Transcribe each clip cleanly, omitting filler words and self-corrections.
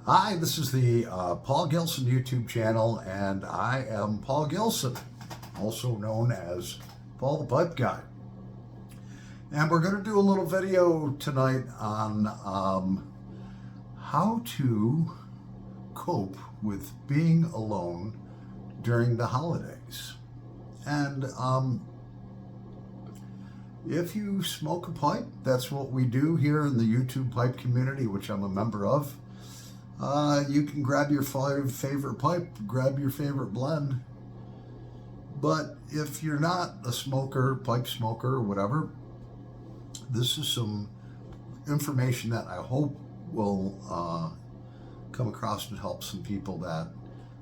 Hi, this is the Paul Gilson YouTube channel, and I am Paul Gilson, also known as Paul the Pipe Guy. And we're going to do a little video tonight on how to cope with being alone during the holidays. And if you smoke a pipe, that's what we do here in the YouTube pipe community, which I'm a member of. You can grab your favorite pipe, grab your favorite blend. But if you're not a smoker, pipe smoker, or whatever, this is some information that I hope will come across and help some people that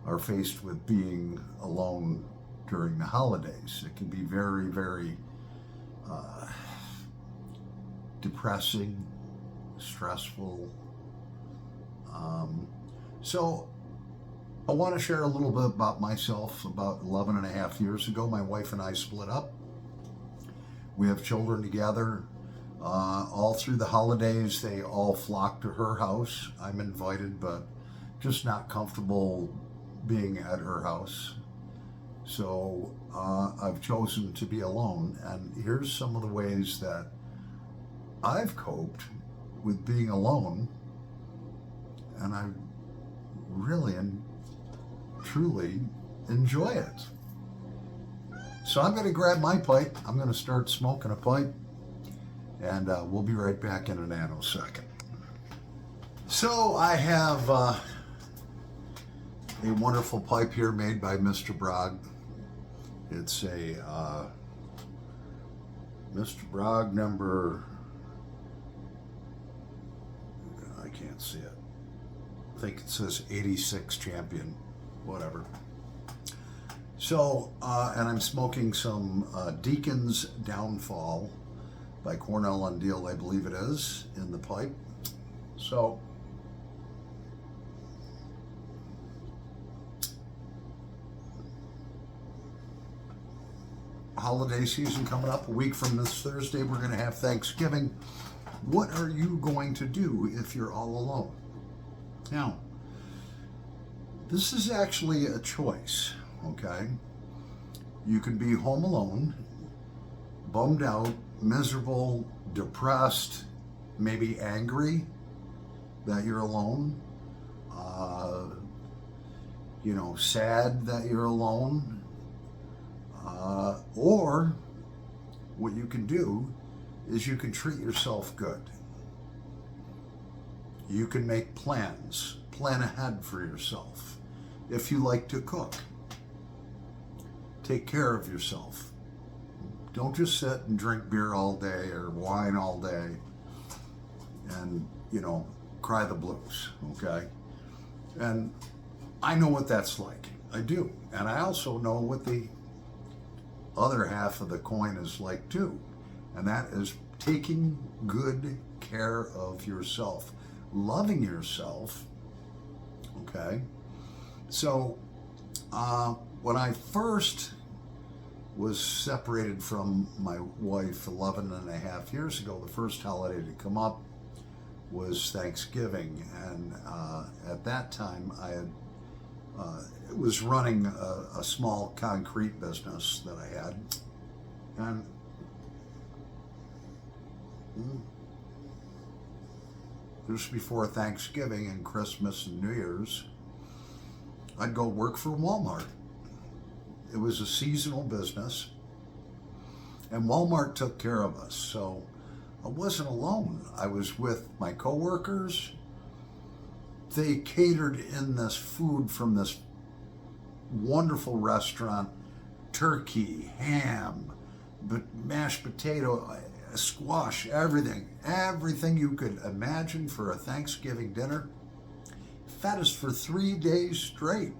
are faced with being alone during the holidays. It can be very, very depressing, stressful. So I want to share a little bit about myself. About 11 and a half years ago, my wife and I split up. We have children together. All through the holidays, they all flock to her house. I'm invited, but just not comfortable being at her house. So I've chosen to be alone. And here's some of the ways that I've coped with being alone. And I really and truly enjoy it. So I'm going to grab my pipe. I'm going to start smoking a pipe. And we'll be right back in a nanosecond. So I have a wonderful pipe here made by Mr. Bragg. It's a Mr. Bragg number, I can't see it. I think it says 86 Champion, whatever. So, and I'm smoking some Deacon's Downfall by Cornell and Diehl, I believe it is, in the pipe. So, holiday season coming up. A week from this Thursday, we're going to have Thanksgiving. What are you going to do if you're all alone? Now, this is actually a choice, okay? You can be home alone, bummed out, miserable, depressed, maybe angry that you're alone, sad that you're alone, or what you can do is you can treat yourself good. You can make plans, plan ahead for yourself. If you like to cook, take care of yourself. Don't just sit and drink beer all day or wine all day and, cry the blues, okay? And I know what that's like. I do. And I also know what the other half of the coin is like too. And that is taking good care of yourself. Loving yourself, okay? So, when I first was separated from my wife 11 and a half years ago, the first holiday to come up was Thanksgiving. And at that time, I had was running a small concrete business that I had. And just before Thanksgiving and Christmas and New Year's, I'd go work for Walmart. It was a seasonal business, and Walmart took care of us. So I wasn't alone. I was with my coworkers. They catered in this food from this wonderful restaurant: turkey, ham, mashed potato, squash, everything you could imagine for a Thanksgiving dinner. Fed us for 3 days straight.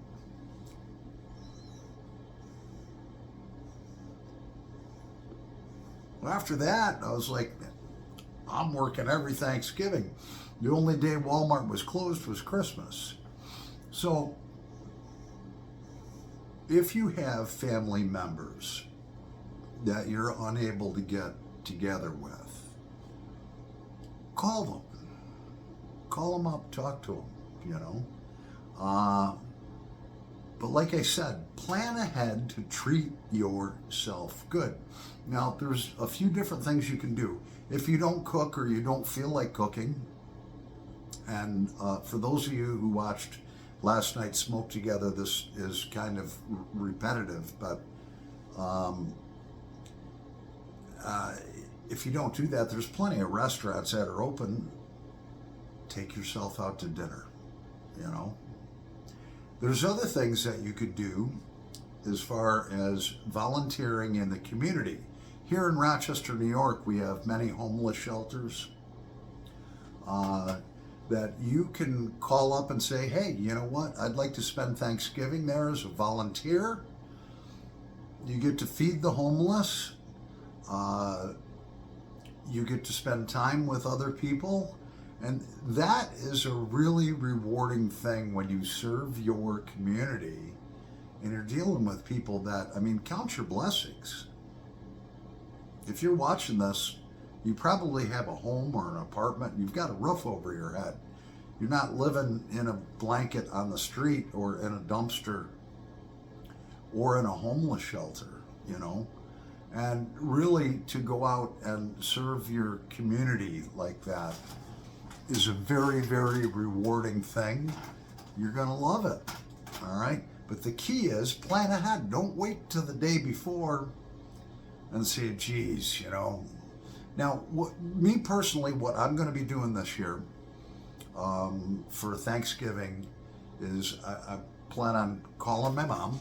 Well, after that, I was like, I'm working every Thanksgiving. The only day Walmart was closed was Christmas. So, if you have family members that you're unable to get together with, call them. Call them up, talk to them. you know. Uh, but like I said, plan ahead to treat yourself good. Now, there's a few different things you can do. If you don't cook or you don't feel like cooking, and for those of you who watched last night's Smoke Together, this is kind of repetitive, but um, if you don't do that, there's plenty of restaurants that are open. Take yourself out to dinner, you know. There's other things that you could do as far as volunteering in the community. Here in Rochester, New York, we have many homeless shelters that you can call up and say, hey, you know what? I'd like to spend Thanksgiving there as a volunteer. You get to feed the homeless. You get to spend time with other people. And that is a really rewarding thing when you serve your community and you're dealing with people that, I mean, count your blessings. If you're watching this, you probably have a home or an apartment. You've got a roof over your head. You're not living in a blanket on the street or in a dumpster or in a homeless shelter, you know. And really to go out and serve your community like that is a very, very rewarding thing. You're going to love it, all right? But the key is plan ahead. Don't wait till the day before and say, geez, you know. Now, me personally, what I'm going to be doing this year for Thanksgiving is I plan on calling my mom,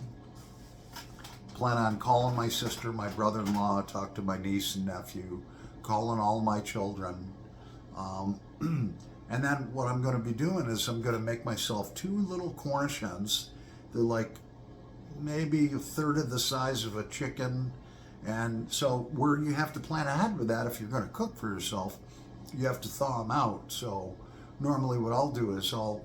plan on calling my sister, my brother-in-law, talk to my niece and nephew, calling all my children. And then what I'm going to be doing is I'm going to make myself 2 little Cornish hens. They're like maybe a third of the size of a chicken. And so where you have to plan ahead with that, if you're going to cook for yourself, you have to thaw them out. So normally what I'll do is I'll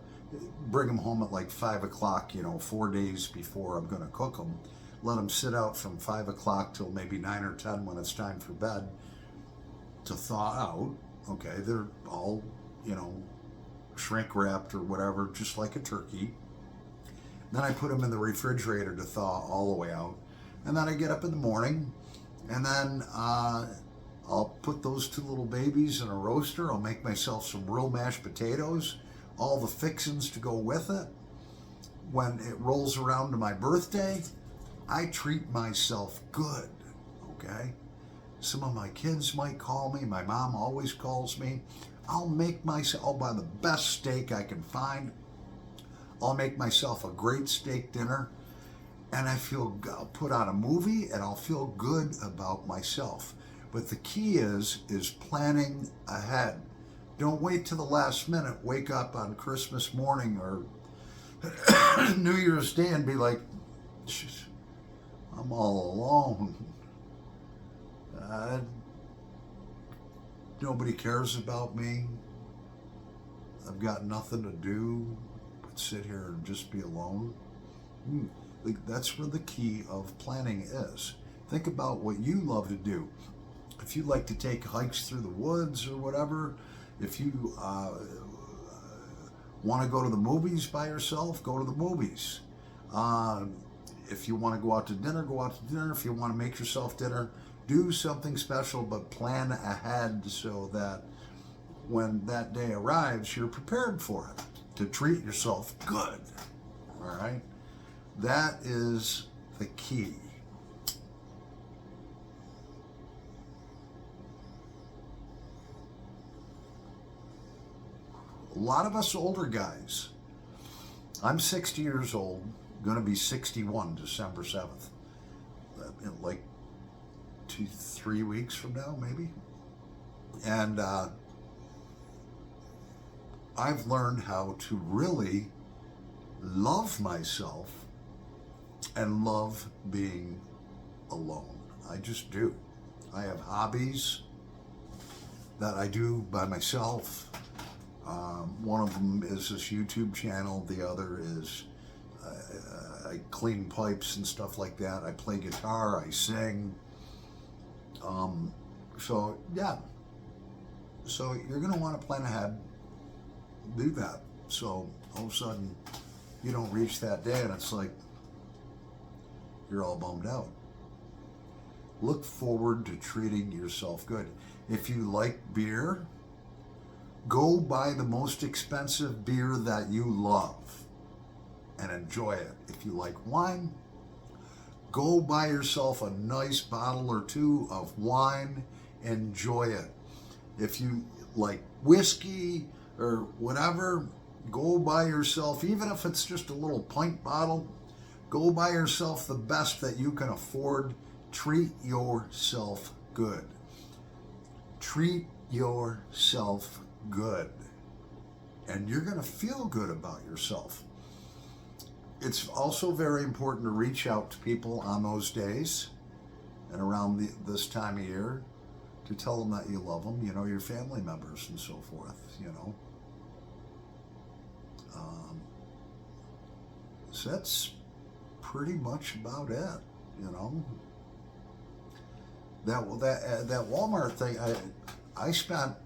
bring them home at like 5 o'clock, you know, 4 days before I'm going to cook them. Let them sit out from 5 o'clock till maybe 9 or 10 when it's time for bed to thaw out. Okay, they're all, you know, shrink wrapped or whatever, just like a turkey. Then I put them in the refrigerator to thaw all the way out. And then I get up in the morning and then I'll put those 2 little babies in a roaster. I'll make myself some real mashed potatoes, all the fixings to go with it. When it rolls around to my birthday, I treat myself good, okay? Some of my kids might call me. My mom always calls me. I'll buy the best steak I can find. I'll make myself a great steak dinner. And I'll put on a movie and I'll feel good about myself. But the key is planning ahead. Don't wait till the last minute. Wake up on Christmas morning or New Year's Day and be like, I'm all alone. Nobody cares about me. I've got nothing to do but sit here and just be alone. That's where the key of planning is. Think about what you love to do. If you like to take hikes through the woods or whatever, if you want to go to the movies by yourself, go to the movies. If you want to go out to dinner, go out to dinner. If you want to make yourself dinner, do something special, but plan ahead so that when that day arrives, you're prepared for it, to treat yourself good, all right? That is the key. A lot of us older guys, I'm 60 years old, going to be 61 December 7th, like 2-3 weeks from now, maybe. And I've learned how to really love myself and love being alone. I just do. I have hobbies that I do by myself. One of them is this YouTube channel. The other is I clean pipes and stuff like that. I play guitar. I sing. So yeah. So you're going to want to plan ahead. Do that. So all of a sudden you don't reach that day and it's like you're all bummed out. Look forward to treating yourself good. If you like beer, go buy the most expensive beer that you love and enjoy it. If you like wine, go buy yourself a nice bottle or two of wine, enjoy it. If you like whiskey or whatever, go buy yourself, even if it's just a little pint bottle, go buy yourself the best that you can afford. Treat yourself good. Treat yourself good. And you're going to feel good about yourself. It's also very important to reach out to people on those days and around this time of year to tell them that you love them, your family members and so forth, So that's pretty much about it, That Walmart thing, I spent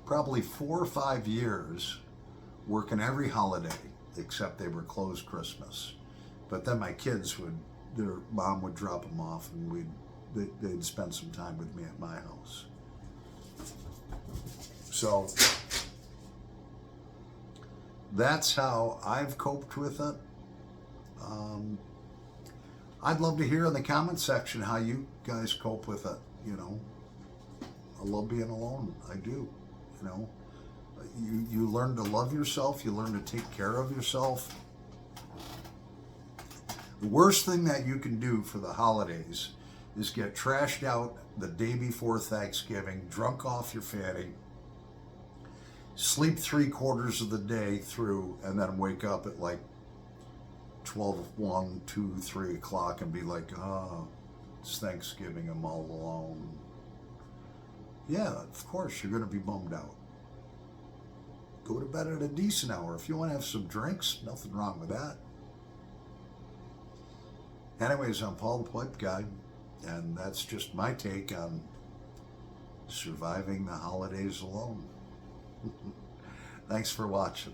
probably 4 or 5 years working every holiday, except they were closed Christmas. But then my kids their mom would drop them off, and they'd spend some time with me at my house. So that's how I've coped with it. I'd love to hear in the comment section how you guys cope with it. I love being alone. I do. You learn to love yourself. You learn to take care of yourself. The worst thing that you can do for the holidays is get trashed out the day before Thanksgiving, drunk off your fanny, sleep 3/4 of the day through, and then wake up at like 12, 1, 2, 3 o'clock and be like, oh, it's Thanksgiving, I'm all alone. Yeah, of course, you're going to be bummed out. Go to bed at a decent hour. If you want to have some drinks, nothing wrong with that. Anyways, I'm Paul the Pipe Guy, and that's just my take on surviving the holidays alone. Thanks for watching.